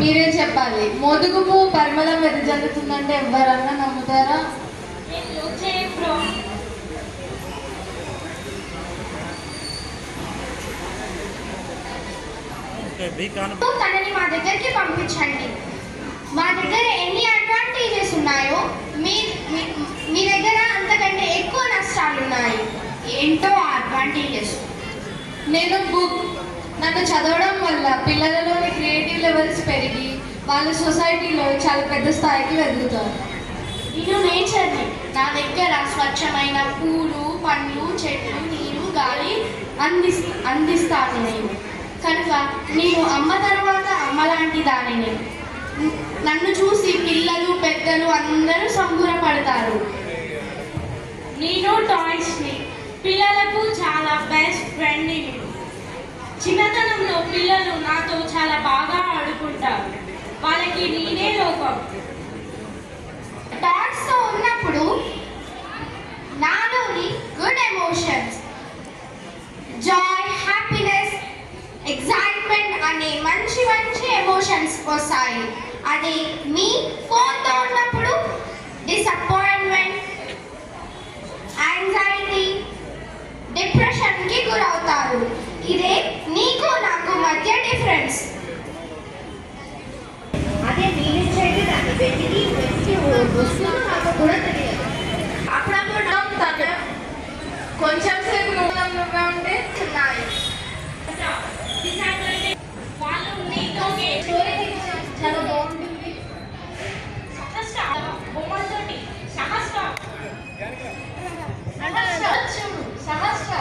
మీరే చెప్పాలి. మోదుగుపు పరిమళం వెదజల్లుతుందంటే ఎవరన్నా నమ్ముతారా? తనని మా దగ్గరికి పంపించండి. మా దగ్గర ఎన్ని అడ్వాంటేజెస్ ఉన్నాయో మీ దగ్గర అంతకంటే ఎక్కువ నష్టాలు ఉన్నాయి. ఏంటో అడ్వాంటేజెస్? నన్ను చదవడం వల్ల పిల్లలలోని క్రియేటివ్ లెవెల్స్ పెరిగి వాళ్ళ సొసైటీలో చాలా పెద్ద స్థాయికి ఎదుగుతారు. నేను నేచర్ని, నా దగ్గర స్వచ్ఛమైన పూలు, పండ్లు, చెట్లు, నీరు, గాలి అందిస్తాను నేను. కనుక నేను అమ్మ తర్వాత అమ్మ లాంటి దానిని. నన్ను చూసి పిల్లలు, పెద్దలు అందరూ సంబరపడతారు. నేను టాయ్స్ని, పిల్లలకు చాలా బెస్ట్ ఫ్రెండ్ని. చిన్నతనంలో పిల్లలు నాతో చాలా బాగా ఆడుకుంటారు. వాళ్ళకి నేనే లోకం. టాయ్స్తో ఉన్నప్పుడు నాలోని good emotions, Joy, happiness, excitement అనే మంచి మంచి ఎమోషన్స్ వస్తాయి. అది మీ ఫోన్తో ఉన్నప్పుడు డిసప్పాయింట్మెంట్, యాంగ్జైటీ, డిప్రెషన్కి గురవుతారు. ఇదే నీకు నాకు మధ్య డిఫరెన్స్. అదే నీలించేది దాన్ని వెతికి వస్తువు నాకు కూడా తెలియదు. అప్పుడప్పుడు కొంచెం సేపు నువ్వే ఉంటే ఉన్నాయి. వాళ్ళు నీతో చాలా బాగుంటుంది. బొమ్మలతోటి సహస్ర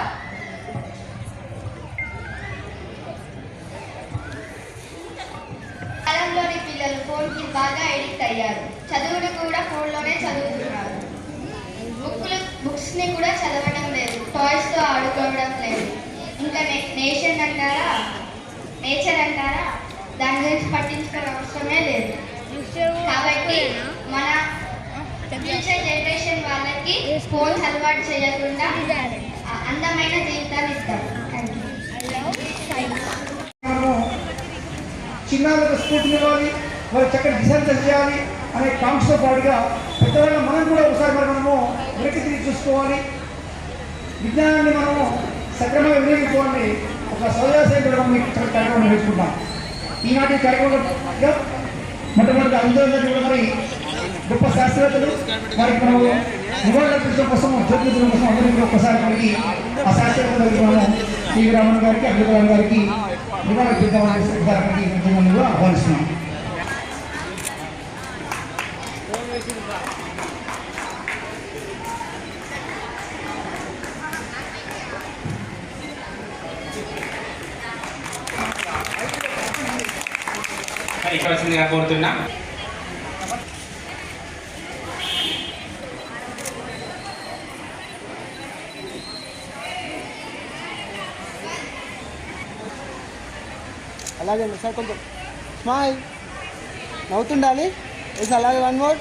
కాలంలోని పిల్లలు ఫోన్కి బాగా ఎడిక్ట్ అయ్యారు. చదువును కూడా ఫోన్లోనే చదువుతున్నారు. బుక్స్ని కూడా చదవడం లేదు, టాయ్స్తో ఆడుకోవడం లేదు. ఇంకా నేచర్ అంటారా, దాని గురించి పట్టించుకునే అవసరమే లేదు. కాబట్టి మన ఫ్యూచర్ జనరేషన్ వాళ్ళకి ఫోన్స్ అలవాటు చేయకుండా అందమైన జీవితాన్ని ఇస్తాం. చిన్నారులకు స్ఫూర్తినివ్వాలి, వారి చక్కటి డిసైన్ చేయాలి అనే కాంక్షతో పాటుగా పెద్దవాళ్ళ మనం కూడా ఒకసారి మనము వెనక్కి తిరిగి చూసుకోవాలి. విజ్ఞానాన్ని మనము సక్రమంగా వినియోగించుకోవాలని ఒక సౌదాశయం కూడా మనం చక్కటి కార్యక్రమం నిర్వహించుకుంటాం. ఈనాటి కార్యక్రమంలో మొట్టమొదటి అందరూ మరి గొప్ప శాస్త్రవేత్తలు వారికి మనము నివాళులర్పించడం కోసం, జ్యోతించడం కోసం అందరికీ ఒక్కసారి మనకి ఆ శాస్త్రవేత్తలకి మనం టీవీ రామన్ గారికి, అబ్దుల్ గారికి నివాళులర్పిద్దామని కూడా ఆహ్వానిస్తున్నాం. ఇవ్వాల్సిందిగా కోరుతున్నా. అలాగే సార్ కొంచెం స్మైల్ నవ్వుతుండాలి. అలాగే వన్ మోర్.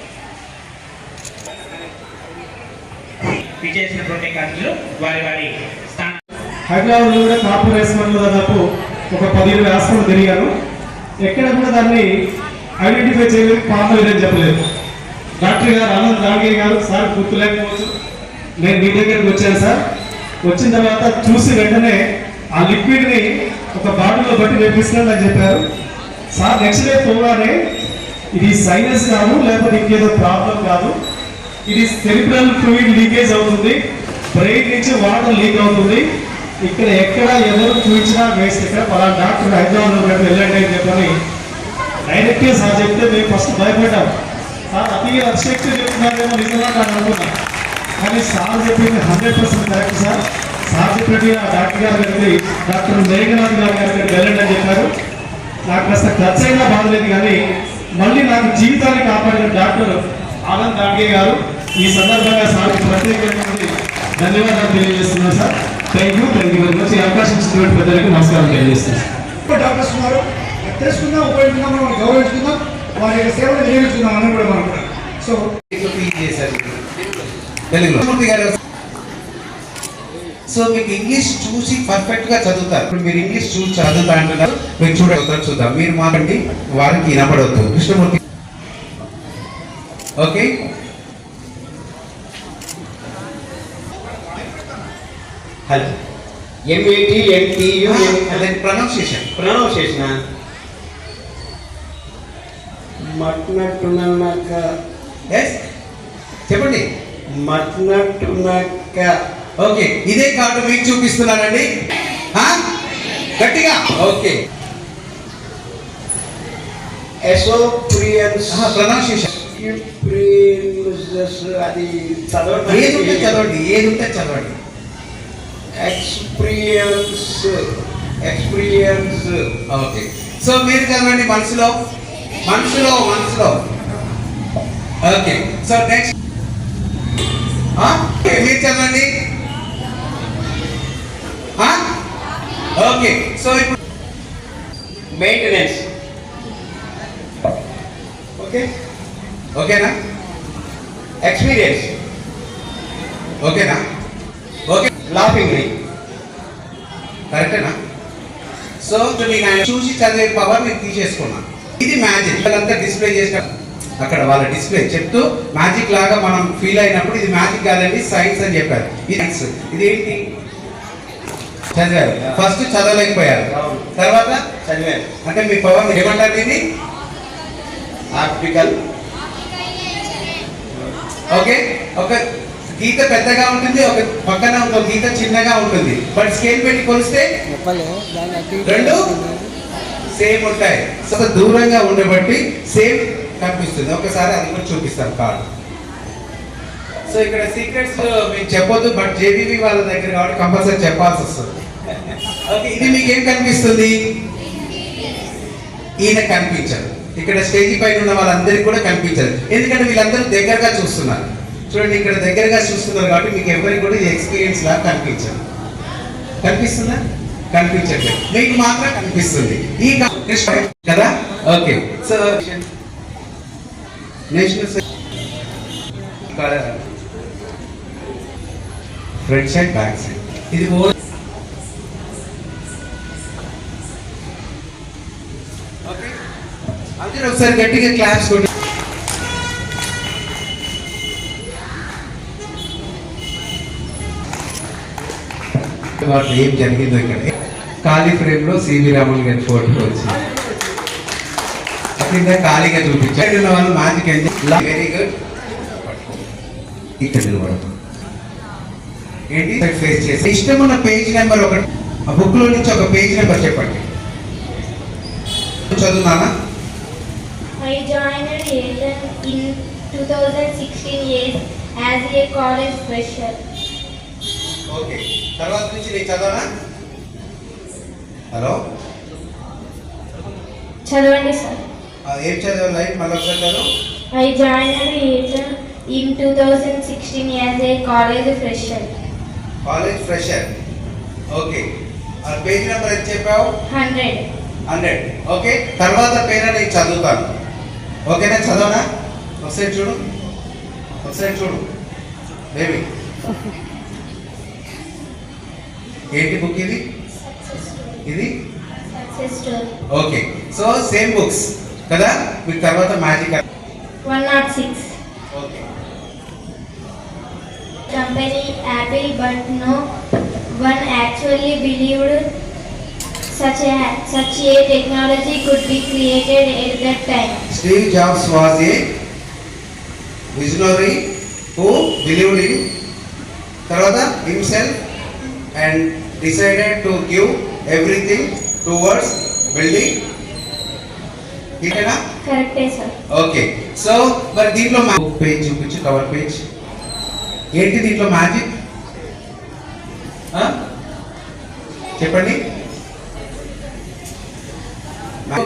హైదరాబాద్లో కూడా కార్పొరేషన్లో దాదాపు ఒక 10-20 హాస్పిటల్ తిరిగాను. ఎక్కడ కూడా దాన్ని ఐడెంటిఫై చేయలేదు, పాత లేదని చెప్పలేదు. డాక్టర్ గారు ఆనంద్ రాఘయ్య గారు, సార్ గుర్తులేకపోవచ్చు, నేను మీ దగ్గరికి వచ్చాను సార్. వచ్చిన తర్వాత చూసి వెంటనే ఆ లిక్విడ్ని ఒక బాటిల్లో బట్టి వేపిస్తున్నాను అని చెప్పారు సార్. నెక్స్ట్ డే పోగానే ఇది సైనస్ కాదు, లేకపోతే ఇంకేదో ప్రాబ్లం కాదు, ఇది సెరిబ్రల్ ఫ్లూయిడ్ లీకేజ్ అవుతుంది, బ్రెయిన్ నుంచి వాటర్ లీక్ అవుతుంది, ఇక్కడ ఎక్కడ ఎవరు చూపించినా వేస్ట్, ఇక్కడ పలానా డాక్టర్ హైదరాబాద్లో వెళ్ళండి అని చెప్పని డైరెక్ట్గా సార్ చెప్తే మేము ఫస్ట్ భయపడ్డాం. సార్ అతిగా అబ్స్ట్రక్ట్ చెప్తున్నారేమో నిజంగా నాకు అనుకున్నాం. కానీ సార్ చెప్పింది 100% కరెక్ట్ సార్. సార్ చెప్పినట్టు డాక్టర్ గారు వెళ్ళి డాక్టర్ మేఘనాథ్ గారికి వెళ్ళండి అని చెప్పారు. నాకు కాస్త ఖర్చు అయినా బాధలేదు, కానీ మళ్ళీ నాకు జీవితాన్ని కాపాడిన డాక్టర్ ఆనంద్ రాఘయ్య గారు. ఈ సందర్భంగా సార్కి ప్రత్యేకమైనటువంటి ధన్యవాదాలు తెలియజేస్తున్నాను sir. Thank you very much. ఈ అవకాశం ఇచ్చినటువంటి పెద్దలకు నమస్కారం తెలియజేస్తున్నాను. డాక్టర్స్ ఉన్నారు, తెలుసుకుందాం, ఉపయోగించుకుందాం, మనం గౌరవించుకుందాం, వారి యొక్క సేవలు వినియోగించుకుందాం అని కూడా మనం కూడా. సో సో మీకు ఇంగ్లీష్ చూసి పర్ఫెక్ట్ గా చదువుతారు. ఇప్పుడు మీరు ఇంగ్లీష్ చూసి చదువుతా అంటున్నారు, మీరు చూద్దాం. మీరు మాట్లాడి వారికి వినపడవద్దు. Krishnamurthy okay. Hello MATNTU pronunciation మట్నట్టునక ఎస్ చెప్పండి. మట్నట్టునక ఓకే, ఇదే కార్డు మీకు చూపిస్తున్నానండి. గట్టిగా ఓకే. ఎసోప్రియన్స్ ప్రొనౌన్సియేషన్ అది ఏది ఉంటే చదవండి. Experience okay. సో మీరు చదవండి మనసులో. ఓకే. సో నెక్స్ట్ మీరు చదవండి. ఓకే. సో ఇప్పుడు మెయింటెనెన్స్. ఓకేనా? ఎక్స్పీరియన్స్. ఓకేనా? ఓకే. లాఫింగ్లీ. కరెక్టేనా? సో మీకు ఆయన చూసి చదివే పవర్ నేను తీసేసుకున్నాను. ఇది మ్యాజిక్. వాళ్ళంతా డిస్ప్లే చేసిన అక్కడ వాళ్ళ డిస్ప్లే చెప్తూ మ్యాజిక్ లాగా మనం ఫీల్ అయినప్పుడు ఇది మ్యాజిక్ కాదండి, సైన్స్ అని చెప్పారు. ఇదేంటి? చదివారు. ఫస్ట్ చదవలేకపోయారు, తర్వాత చదివాను. అంటే మీ పవర్ ఏమంటారు? ఇది ఆప్టికల్. ఓకే. ఒక గీత పెద్దగా ఉంటుంది, ఒక పక్కన ఒక గీత చిన్నగా ఉంటుంది. బట్ స్కేల్ పెట్టి కొలిస్తే రెండు సేమ్ ఉంటాయి. సో దూరంగా ఉండబట్టి సేమ్ కనిపిస్తుంది. ఒకసారి అది కూడా చూపిస్తాను కార్డు. సో ఇక్కడ సీక్రెట్స్ మీకు చెప్పొద్దు, బట్ జేబీబీ వాళ్ళ దగ్గర కాబట్టి కంపల్సరీ చెప్పాల్సి వస్తుంది. ఓకే. ఇది మీకు ఏం కనిపిస్తుంది? ఈయన కనిపించదు. ఇక్కడ స్టేజీ పైన ఉన్న వాళ్ళందరికీ కూడా కనిపించదు, ఎందుకంటే వీళ్ళందరూ దగ్గరగా చూస్తున్నారు. చూడండి, ఇక్కడ దగ్గరగా చూస్తున్నారు కాబట్టి మీకు ఎవరికి కూడా ఎక్స్పీరియన్స్ లాగా కనిపించదు. కనిపిస్తుందా? కనిపించట్లేదు. మీకు మాత్రం కనిపిస్తుంది. ఈ కదా. Okay. So national front side, back side. ఇది అందరూ ఒకసారి గట్టిగా క్లాప్స్ కొట్టి. వాటి ఏం జరిగిందో ఇక్కడ ఖాళీ ఫ్రేమ్ లో సివి రామన్ గారి ఫోటో వచ్చింది. కింద ఖాళీగా చూపించారు వాళ్ళు. Magic very good. ఇక్కడ నిలబడదు ఏంటి? ఫేస్ చేసి ఇష్టం ఉన్న పేజ్ నెంబర్ ఒకటి ఆ బుక్ లో నుంచి ఒక పేజ్ నెంబర్ చెప్పండి. చదువునానా? I joined Asian in 2016 years as a college fresher. Okay. తర్వాత నుంచి నేను చదవనా? హలో, చదవండి సార్. ఏం చదవాలి? లైఫ్ మళ్ళీ ఒకసారి చదువు. I joined Asian in 2016 as a college fresher. College fresher. Okay. ఆ పేజ్ నెంబర్ ఎంత చెప్పావు? 100. ఓకే. తర్వాత పేరు నేను చదువుతాను. ఓకేనా? చదవనా? ఒకసారి చూడు బేబీ. ఏంటి బుక్ ఇది? Success story. Okay. So same books కదా. మీకు తర్వాత magic 106. Okay. Company Apple, but no one actually believed such a technology could be created at that time. Steve Jobs was a visionary who believed in tarvata himself and decided to give everything towards building. Correct, sir. Okay. So మరి దీంట్లో page చూపించు, cover page. ఏంటి దీంట్లో magic? చెప్పండి.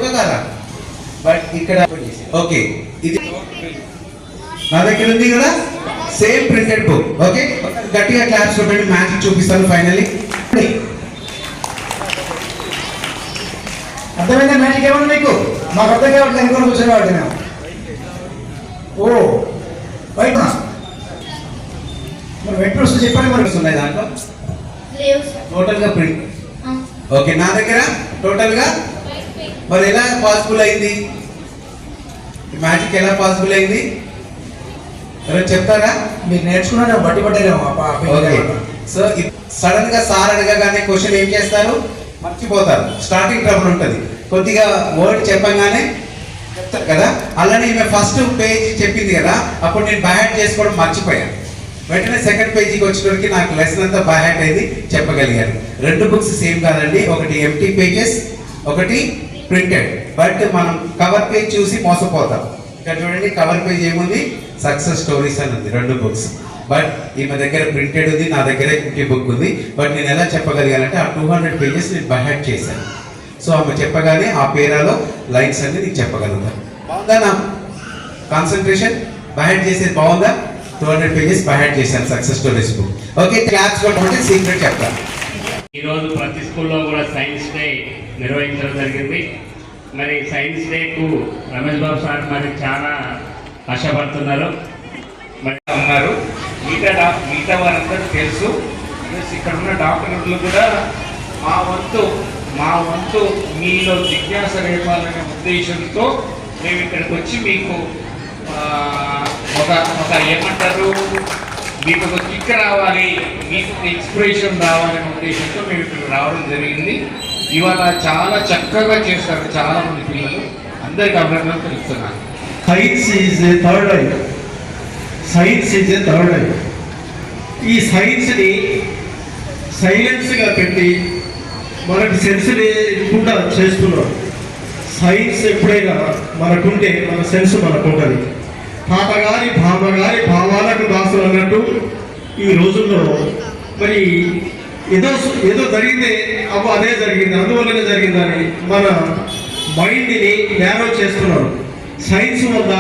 కదా. But ఇక్కడ okay, ఇది నా దగ్గర ఉంది కదా సేమ్ ప్రింటెడ్ బుక్. ఓకే. గట్టిగా క్లాప్స్ కొట్టండి. మ్యాజిక్ చూపిస్తాను ఫైనల్లీ. అర్థమైందా మ్యాజిక్ ఏమన్నా మీకు? మాకు అర్థం కావట్లేదు, అనుకోని కూర్చోబట్టి మేము. ఓ బయట మరి వెంటనే వస్తే చెప్పండి. మరి ఉన్నాయి దాంట్లో లేవు సార్. టోటల్గా ప్రింట్. ఓకే, నా దగ్గర టోటల్గా మరి ఎలా పాసిబుల్ అయింది? మ్యాజిక్ ఎలా పాసిబుల్ అయింది ఎవరు చెప్తారా? మీరు నేర్చుకున్న బట్టి పట్టేదేమో. ఓకే, సో సడన్ గా సార్ అడగగానే క్వశ్చన్ ఏం చేస్తారు? మర్చిపోతారు. స్టార్టింగ్ ట్రబుల్ ఉంటుంది, కొద్దిగా వర్డ్ చెప్పగానే చెప్తారు కదా. అలానే ఈమె ఫస్ట్ పేజ్ చెప్పింది కదా, అప్పుడు నేను బైహార్ట్ చేసుకోవడం మర్చిపోయాను. వెంటనే సెకండ్ పేజీకి వచ్చేటప్పటికి నాకు లెసన్ అంతా బైహార్ట్ అయింది, చెప్పగలిగాను. రెండు బుక్స్ సేమ్ కాదండి, ఒకటి ఎంటీ పేజెస్, ఒకటి ప్రింటెడ్. బట్ మనం కవర్ పేజ్ చూసి మోసపోతాం. ఇక్కడ చూడండి, కవర్ పేజ్ ఏముంది? సక్సెస్ స్టోరీస్ అని ఉంది, రెండు బుక్స్. బట్ ఈమె దగ్గర ప్రింటెడ్ ఉంది, నా దగ్గర ఎంటీ బుక్ ఉంది. బట్ నేను ఎలా చెప్పగలిగానంటే ఆ 200 పేజెస్ నేను బైహార్ట్ చేశాను. సో ఆమె చెప్పగానే ఆ పేరాలో లైన్స్ అన్ని నీకు చెప్పగలుగుతాను. బాగుందా నా కాన్సన్ట్రేషన్? బైహార్ట్ చేసేది బాగుందా? 200 పేజెస్ బైహార్ట్ చేశాను success stories book. Okay, claps కొట్టుకుంటే సీక్రెట్ చెప్తాను. ఈరోజు ప్రతి స్కూల్లో కూడా సైన్స్ డే నిర్వహించడం జరిగింది. మరి సైన్స్ డేకు రమేష్ బాబు సార్ మరి చాలా కష్టపడుతున్నారు. మరి ఉన్నారు మిగతా వారందరూ తెలుసు. ప్లస్ ఇక్కడ ఉన్న డాక్టర్లు కూడా మా వంతు మీలో జిజ్ఞాస రేపాలనే ఉద్దేశంతో మేము ఇక్కడికి వచ్చి మీకు ఒక ఏమంటారు, మీకు ఒక కిక్ రావాలి, మీకు ఇన్స్పిరేషన్ రావాలనే ఉద్దేశంతో మేము ఇక్కడ రావడం జరిగింది. ఇవాళ చాలా చక్కగా చేస్తారు చాలా మంది పిల్లలు. అందరికి అభినందనలు తెలుస్తున్నాను. Science is a third eye. Science is a third eye. ఈ సైన్స్ని సైలెన్స్గా పెట్టి మనకి సెన్స్ లేకుండా చేస్తున్నాం. సైన్స్ ఎప్పుడైనా మనకుంటే మన సెన్స్ మనకు ఉంటుంది. తాతగారి బామ్మగారి భావాలకు దాసులు అన్నట్టు ఈ రోజుల్లో మరి ఏదో జరిగితే అదే జరిగింది, అందువల్లనే జరిగిందని మన మైండ్ని నేరో చేస్తున్నారు. సైన్స్ వల్ల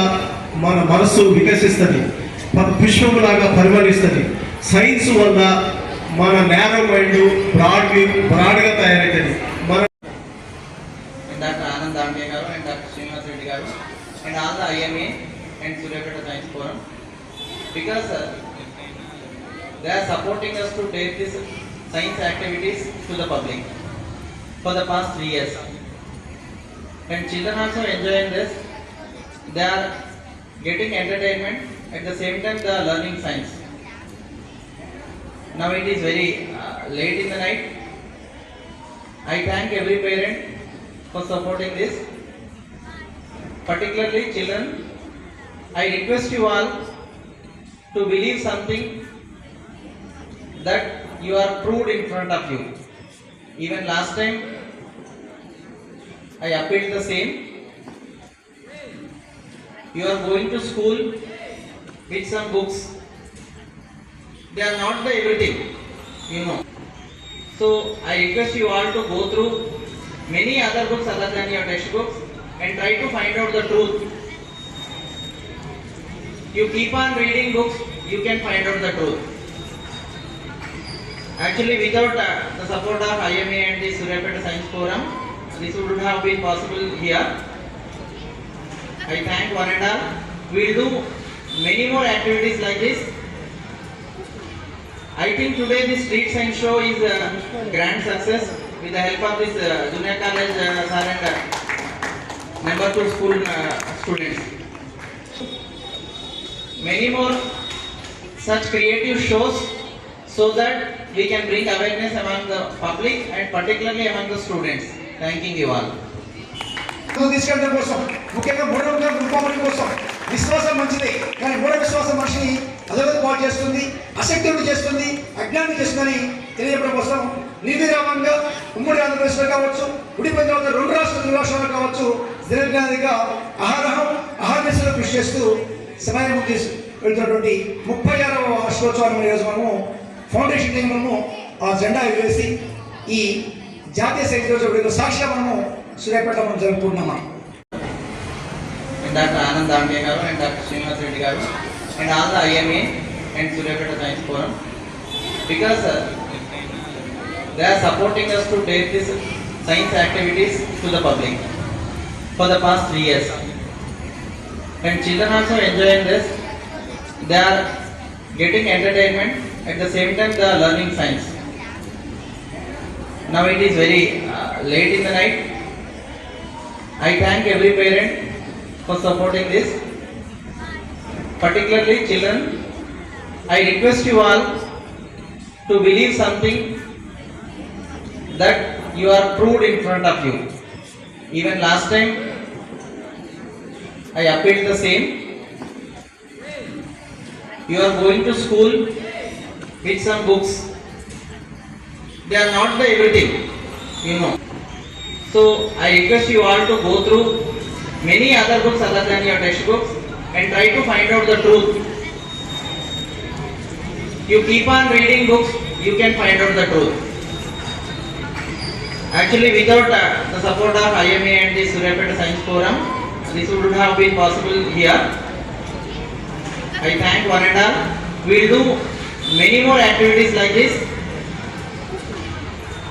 మన మనస్సు వికసిస్తుంది, పుష్పములాగా పరిమళిస్తుంది. సైన్స్ వల్ల మన నేరో మైండ్ బ్రాడ్గా తయారవుతుంది. మన డాక్టర్ ఆనంద్ దాండే గారు అండ్ డాక్టర్ శ్రీనివాస్ రెడ్డి గారు and all the IMA and Suryapeta Science Forum, because they are supporting us to take this science activities to the public for the past 3 years, and children also enjoying this. They are getting entertainment, at the same time they are learning science. Now it is very late in the night. I thank every parent for supporting this, particularly children. I request you all to believe something that you are proved in front of you. Even last time I appealed the same. You are going to school with some books. They are not the everything, you know. So I request you all to go through many other books other than your textbooks and try to find out the truth. You keep on reading books, you can find out the truth. Actually, without the support of IMA and the Suryapeta Science Forum, this would have been possible here. I thank one and all. We will do many more activities like this. I think today the street science show is a grand success with the help of this junior college sir and number 2 school students. Many more such creative shows so that we can bring awareness among the public and particularly among the students. Thanking you all. తీసుకెళ్ళడం కోసం, ముఖ్యంగా మూఢనమ్మకాల రూపమని కోసం. విశ్వాసం మంచిదే, కానీ మూఢ విశ్వాసం మనిషిని అధోగతి పాటు చేస్తుంది, అశక్తుడు చేస్తుంది, అజ్ఞానం చేస్తుందని తెలియజేయడం కోసం నిర్విరామంగా ఉమ్మడి ఆంధ్రప్రదేశ్లో కావచ్చు, ఉడిపోయిన తర్వాత 2 రాష్ట్రాలు కావచ్చు, దినదినాదిగా అహర్నిశలో కృషి చేస్తూ సమయం వెళ్తున్నటువంటి 36వ వార్షికోత్సవాన్ని ఈరోజు మనము ఫౌండేషన్ డే మనము ఆ జెండా ఎగరేసి ఈ జాతీయ సైన్స్ రోజు సాక్షిగా మనము సూర్యాపేట మనం జరుపుకుంటున్నాం. Dr. Anand Dambe garu and Dr. Srinivas Reddy garu and all the IMA and Suryapeta Science Forum, because they are supporting us to take this science activities to the public for the past 3 years, and children also enjoying this. They are getting entertainment, at the same time they are learning science. Now it is very late in the night. I thank every parent for supporting this, particularly children. I request you all to believe something that you are proved in front of you. Even last time I appealed the same. You are going to school with some books. They are not the everything, you know. So I request you all to go through many other books other than your textbooks and try to find out the truth. You keep on reading books, you can find out the truth. Actually, without the support of IMA and the Suryapeta Science Forum, this would have been possible here. I thank one and all. We will do many more activities like this.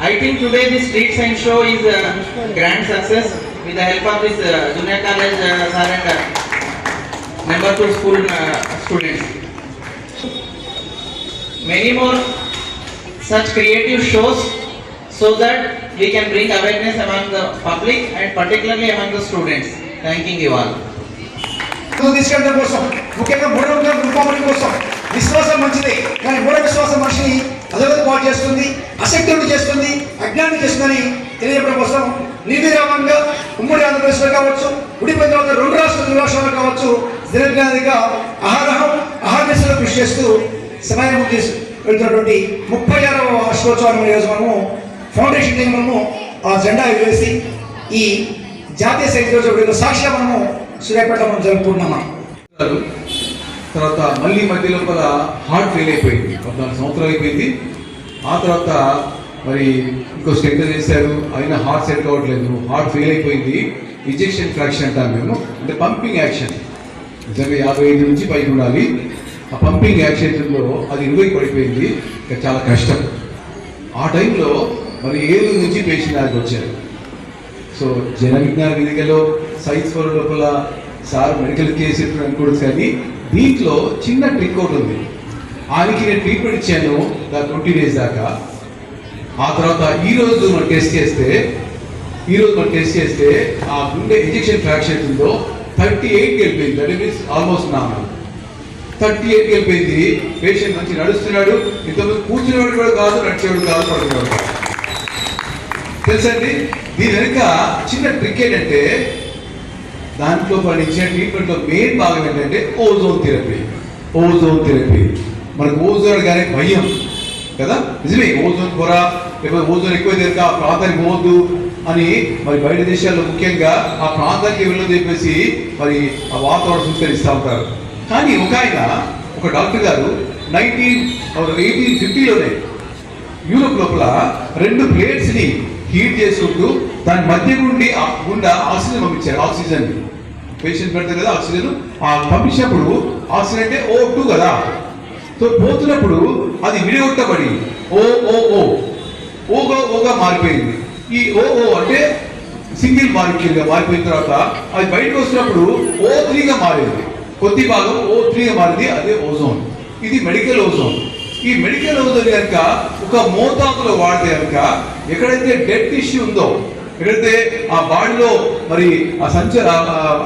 I think today this street science show is a grand success with the help of this junior college sir and number 2 school students. Many more such creative shows so that we can bring awareness among the public and particularly among the students. Thanking you all. తీసుకెళ్ళడం కోసం ముఖ్యంగా మూఢనమ్మకాలు రూపొందడం కోసం విశ్వాసం మంచిదే, కానీ మూఢ విశ్వాసం మనిషిని అధోగతి పాటు చేస్తుంది, అశక్తుడు చేస్తుంది, అజ్ఞానం చేస్తుందని తెలియజెప్పడం కోసం నిర్విరామంగా ఉమ్మడి ఆంధ్రప్రదేశ్లో కావచ్చు, ఉడిపోయిన తర్వాత 2 రాష్ట్రాలు కావచ్చు, దినదిగా అహర్నిశలో కృషి చేస్తూ సమయం వెళ్తున్నటువంటి 36వ వార్షికోత్సవాన్ని ఈరోజు మనము ఫౌండేషన్ డే మనము ఆ జెండా ఎగరేసి ఈ జాతీయ సైన్స్ రోజు సాక్షిగా మనము సూర్యాపేట మనం జరుపుకుంటున్నామా. తర్వాత మళ్ళీ మధ్య లోపల హార్ట్ ఫెయిల్ అయిపోయింది, 14 సంవత్సరాలు అయిపోయింది. ఆ తర్వాత మరి ఇంకో స్టెంట్ చేశారు, అయినా హార్ట్ సెట్ కావట్లేదు, హార్ట్ ఫెయిల్ అయిపోయింది. ఇంజెక్షన్ ఫ్రాక్షన్ అంటాం మేము, అంటే పంపింగ్ యాక్షన్. నిజంగా 55 నుంచి పైకి ఉండాలి. ఆ పంపింగ్ యాక్షన్లో అది 20 పడిపోయింది. చాలా కష్టం. ఆ టైంలో మరి ఏలూరు నుంచి పేషెంట్ దానికి వచ్చారు. సో జన విజ్ఞాన వేదికలో సైన్స్ ఫోరం లోపల సార్ మెడికల్ కేసు అనుకోవచ్చు, కానీ దీంట్లో చిన్న ట్రిక్ ఒకటి ఉంది. ఆయనకి నేను ట్రీట్మెంట్ ఇచ్చాను 20 days దాకా. ఆ తర్వాత ఈరోజు మనం టెస్ట్ చేస్తే ఆ గుండె ఇంజెక్షన్ ఫ్రాక్షన్ ఉందో 38 వెళ్ళిపోయింది. That means almost normal. 38 వెళ్ళిపోయింది. పేషెంట్ మంచి నడుస్తున్నాడు. ఇంతకుముందు కూర్చునేవాడు కూడా కాదు, నడిచేవాడు కాదు, పడుకునేవాడు కాదు. తెలుసండి, దీని వెనుక చిన్న ట్రిక్ ఏంటంటే దాంట్లో వాళ్ళు ఇచ్చిన ట్రీట్మెంట్లో మెయిన్ భాగం ఏంటంటే ఓజోన్ థెరపీ. మనకు ఓజోన్ కానీ భయం కదా, నిజమే. ఓజోన్ పొర లేకపోతే ఓజోన్ ఎక్కువ తీరక ఆ ప్రాంతానికి పోవద్దు అని మరి బయట దేశాల్లో ముఖ్యంగా ఆ ప్రాంతానికి వెళ్ళని చెప్పేసి మరి ఆ వాతావరణ సూచనలు ఇస్తూ ఉంటారు. కానీ ఒక డాక్టర్ గారు 1850లోనే యూరోప్ లోపల 2 ప్లేట్స్ని హీట్ చేసుకుంటూ దాని మధ్య గుండా ఆక్సిజన్ పంపించారు. ఆక్సిజన్ పేషెంట్ పెడతారు కదా, ఆక్సిజన్ పంపించినప్పుడు ఆక్సిజన్ అంటే O2 కదా. సో పోతున్నప్పుడు అది విడగొట్టబడి ఓగా మారిపోయింది. ఈ ఓ అంటే సింగిల్ మాలిక్యూల్గా మారిపోయిన తర్వాత అది బయటకు వచ్చినప్పుడు O3గా మారింది. కొద్ది భాగం O3గా మారింది, అదే ఓజోన్. ఇది మెడికల్ ఓజోన్. ఈ మెడికల్ ఓజోన్ కనుక ఒక మోతాదులో వాడితే కనుక ఎక్కడైతే డెడ్ టిష్యూ ఉందో, ఎక్కడైతే ఆ బాడీలో మరి ఆ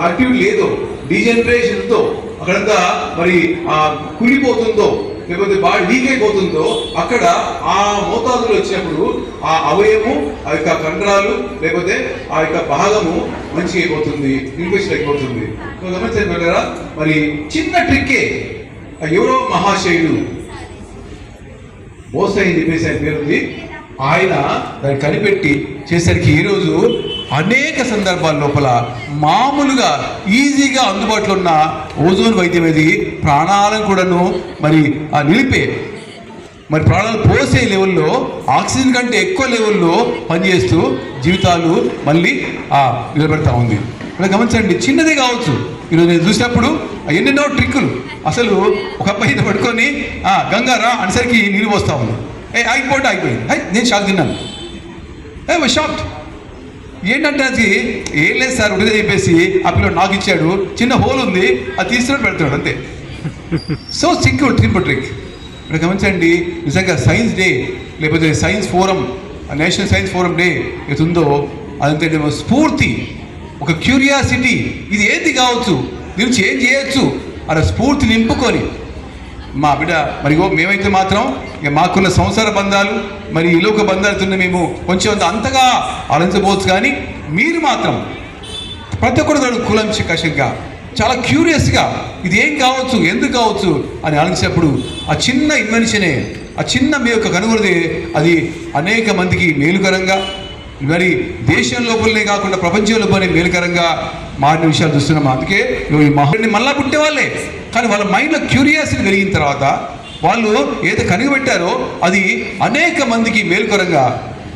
యాక్టివిటీ లేదో, డీజనరేషన్ ఉందో, అక్కడంతా మరి ఆ కులిపోతుందో, లేకపోతే బాడీ వీక్ అయిపోతుందో, అక్కడ ఆ మోతాదులో వచ్చినప్పుడు ఆ అవయవము, ఆ యొక్క కండరాలు లేకపోతే ఆ యొక్క భాగము మంచిగా అయిపోతుంది, ఇన్ఫెక్షన్ అయిపోతుంది. గమనించండి మరి చిన్న ట్రిక్కే. ఎవరో మహాశయుడు మోస అని చెప్పేసి ఆయన పేరుంది, ఆయన దాన్ని కనిపెట్టి చేసరికి ఈరోజు అనేక సందర్భాల లోపల మామూలుగా ఈజీగా అందుబాటులో ఉన్న ఓజోన్ వైద్యం అనేది ప్రాణాలను కూడాను మరి నిలిపే, మరి ప్రాణాలు పోసే లెవెల్లో, ఆక్సిజన్ కంటే ఎక్కువ లెవెల్లో పనిచేస్తూ జీవితాలు మళ్ళీ నిలబెడతా ఉంది. ఇక్కడ గమనించండి, చిన్నదే కావచ్చు. ఈరోజు నేను చూసినప్పుడు ఎన్నెన్నో ట్రిక్కులు. అసలు ఒక అబ్బాయి పట్టుకొని గంగారా అనేసరికి నీళ్ళు పోస్తా ఉంది. ఆగిపోయింది. నేను షాక్ తిన్నాను. షాక్ ఏంటంటే అది ఏం లేదు సార్, ఉడిదే చెప్పేసి ఆ పిల్లడు నాకు ఇచ్చాడు, చిన్న హోల్ ఉంది, అది తీసుకుని పెడుతున్నాడు అంతే. So simple trick. ఇక్కడ గమనించండి, నిజంగా సైన్స్ డే లేకపోతే science forum national science forum day ఏతుందో అదంతా స్ఫూర్తి, ఒక క్యూరియాసిటీ, ఇది ఏంది కావచ్చు, దీని నుంచి ఏం చేయొచ్చు అనే స్ఫూర్తి నింపుకొని మా బిడ్డ మరి మేమైతే మాత్రం ఇక మాకున్న సంసార బంధాలు మరి ఈ లోక బంధాలతో మేము కొంచెం అంతగా ఆలోచించబోవచ్చు, కానీ మీరు మాత్రం ప్రతి ఒక్కరు కూలంకషంగా చాలా క్యూరియస్గా ఇది ఏం కావచ్చు, ఎందుకు కావచ్చు అని ఆలోచించినప్పుడు ఆ చిన్న ఇన్వెన్షనే, ఆ చిన్న మీ యొక్క కనుగొనదే అది అనేక మందికి మేలుకరంగా, మరి దేశం లోపలనే కాకుండా ప్రపంచం లోపలనే మేలుకరంగా మారిన విషయాలు చూస్తున్నాం. అందుకే ఈ మహాన్ని మళ్ళా పుట్టే వాళ్ళే, కానీ వాళ్ళ మైండ్లో క్యూరియాసిటీ పెరిగిన తర్వాత వాళ్ళు ఏదో కనిగబెట్టారో అది అనేక మందికి మేలుకరంగా,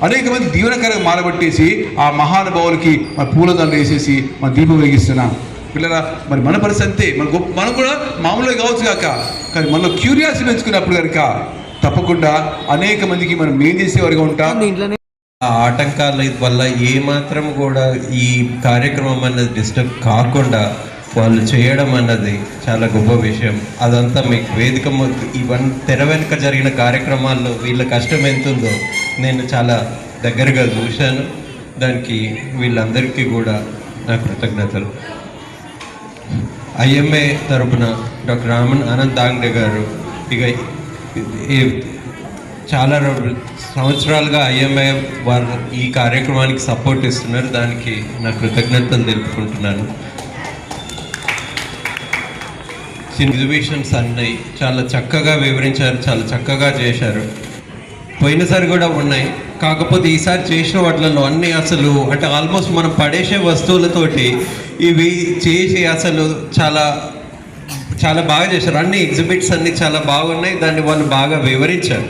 అనేక మంది దీవెనకరంగా మారబట్టేసి ఆ మహానుభావులకి మన పూలదండ వేసేసి మన దీపం వెలిగిస్తున్నాం. పిల్లరా మరి మన పరిస్థితి అంతే, మనం కూడా మామూలుగా కావచ్చు కాక, కానీ మనలో క్యూరియాసిటీ పెంచుకున్నప్పుడు కనుక తప్పకుండా అనేక మందికి మనం మేలు చేసేవారుగా ఉంటాం. ఆ ఆటంకాల వల్ల ఏమాత్రం కూడా ఈ కార్యక్రమం అన్నది డిస్టర్బ్ కాకుండా వాళ్ళు చేయడం అన్నది చాలా గొప్ప విషయం. అదంతా మీకు వేదిక ఇవన్నీ తెర వెనుక జరిగిన కార్యక్రమాల్లో వీళ్ళ కష్టం ఎంతుందో నేను చాలా దగ్గరగా చూశాను. దానికి వీళ్ళందరికీ కూడా నా కృతజ్ఞతలు. ఐఎంఏ తరపున డాక్టర్ ఆనంద్ దాంగ్డే గారు ఇక చాలా సంవత్సరాలుగా ఐఎంఏ వారు ఈ కార్యక్రమానికి సపోర్ట్ ఇస్తున్నారు. దానికి నా కృతజ్ఞతలు తెలుపుకుంటున్నాను. ఎగ్జిబిషన్స్ అన్నీ చాలా చక్కగా వివరించారు, చాలా చక్కగా చేశారు. పోయినసారి కూడా ఉన్నాయి, కాకపోతే ఈసారి చేసిన వాటిలలో అన్నీ అసలు అంటే ఆల్మోస్ట్ మనం పడేసే వస్తువులతోటి ఇవి చేసి అసలు చాలా చాలా బాగా చేశారు. అన్ని ఎగ్జిబిట్స్ అన్నీ చాలా బాగున్నాయి, దాన్ని వాళ్ళు బాగా వివరించారు.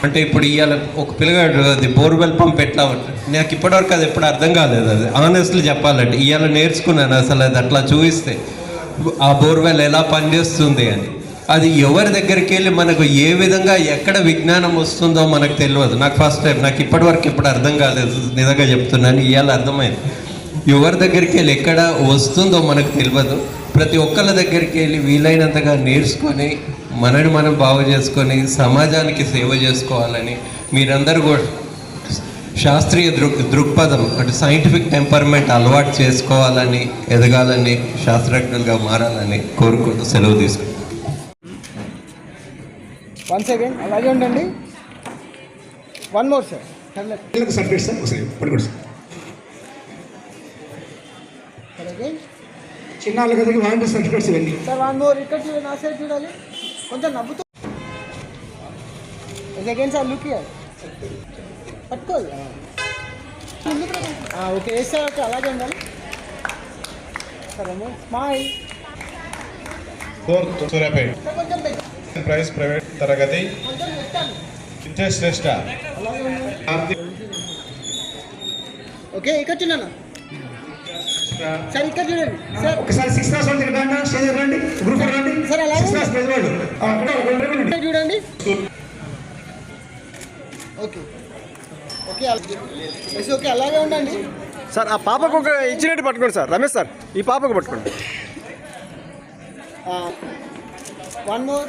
అంటే ఇప్పుడు ఇవాళ ఒక పిల్లగాడు అది బోర్వెల్ పంప్ ఎట్లా ఉంటుంది, నాకు ఇప్పటివరకు అది ఎప్పుడు అర్థం కాలేదు. అది ఆనెస్ట్లీ చెప్పాలంటే ఇవాళ నేర్చుకున్నాను అసలు అది అట్లా చూపిస్తే ఆ బోర్వెల్ ఎలా పనిచేస్తుంది అని. అది ఎవరి దగ్గరికి వెళ్ళి మనకు ఏ విధంగా ఎక్కడ విజ్ఞానం వస్తుందో మనకు తెలియదు. నాకు ఫస్ట్ టైం, నాకు ఇప్పటివరకు ఎప్పుడు అర్థం కాలేదు, నిజంగా చెప్తున్నాను. ఇవాళ అర్థమైంది. ఎవరి దగ్గరికి వెళ్ళి ఎక్కడ వస్తుందో మనకు తెలియదు. ప్రతి ఒక్కళ్ళ దగ్గరికి వెళ్ళి వీలైనంతగా నేర్చుకొని మనని మనం బాగు చేసుకొని సమాజానికి సేవ చేసుకోవాలని, మీరందరూ కూడా శాస్త్రీయ దృక్పథం అంటే సైంటిఫిక్ టెంపర్మెంట్ అలవాటు చేసుకోవాలని, ఎదగాలని, శాస్త్రజ్ఞులుగా మారాలని కోరుకుంటూ సెలవు తీసుకుంటాం. 1 సెకండ్ అలాగే ఉండండి. 1 మోర్ సార్. సర్టిఫికేట్ సార్ ఒకసారి పడుకోండి సార్. చిన్న వాళ్ళ కదకి వాలంటీర్ సర్టిఫికేట్స్ ఇవ్వండి సార్. 1 మోర్ ఇక్కడ చూడండి, నా సైడ్ చూడాలి, కొంచెం నవ్వుతూ. సెకండ్ సార్ లుక్ హియర్, పట్టుకోవాలి. ఓకే సార్, ఓకే అలాగే ఉండాలి sir. Smile. 4th Suryapet price private తరగతి శ్రేష్ట. ఓకే ఇక్కడ చూడన్నా సార్, ఇక్కడ చూడండి సార్. ఒకసారి 6th క్లాస్ వాళ్ళు రండి, స్టేజ్ రండి, గ్రూప్ రండి సార్. అలాగే చూడండి. ఓకే ఓకే ఓకే అలాగే ఉండండి సార్. ఆ పాపకు ఒక ఇచ్చినట్టు పట్టుకోండి సార్. రమేష్ సార్, ఈ పాపకు పట్టుకోండి. 1 మోర్.